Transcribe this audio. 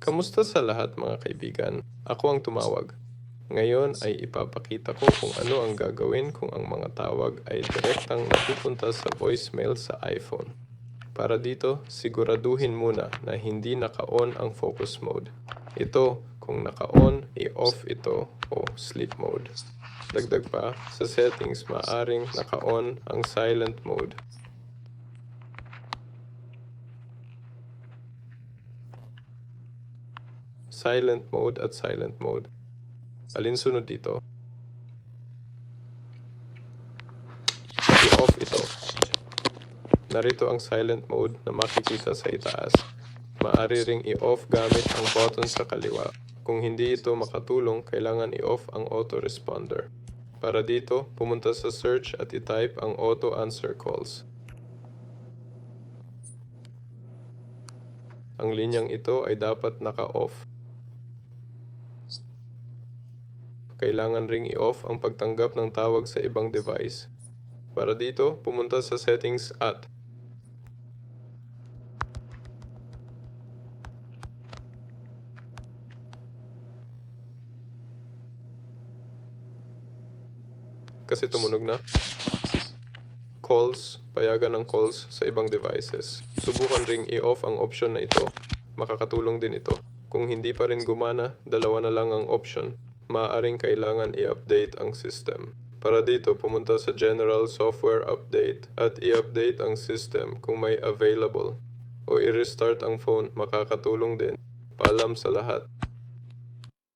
Kamusta sa lahat mga kaibigan? Ako ang tumawag. Ngayon ay ipapakita ko kung ano ang gagawin kung ang mga tawag ay direktang napupunta sa voicemail sa iPhone. Para dito, siguraduhin muna na hindi naka-on ang focus mode. Ito, kung naka-on, i-off ito o sleep mode. Dagdag pa, sa settings maaring naka-on ang silent mode. Silent mode at silent mode. Alinsunod dito? I-off ito. Narito ang silent mode na makikita sa itaas. Maaari ring i-off gamit ang button sa kaliwa. Kung hindi ito makatulong, kailangan i-off ang autoresponder. Para dito, pumunta sa search at i-type ang auto answer calls. Ang linyang ito ay dapat naka-off. Kailangan ring i-off ang pagtanggap ng tawag sa ibang device. Para dito, pumunta sa settings at kasi tumunog na. Calls, payagan ng calls sa ibang devices. Subukan ring i-off ang option na ito. Makakatulong din ito. Kung hindi pa rin gumana, dalawa na lang ang option. Maaaring kailangan i-update ang system. Para dito, pumunta sa General Software Update at i-update ang system kung may available. O i-restart ang phone, makakatulong din. Paalam sa lahat.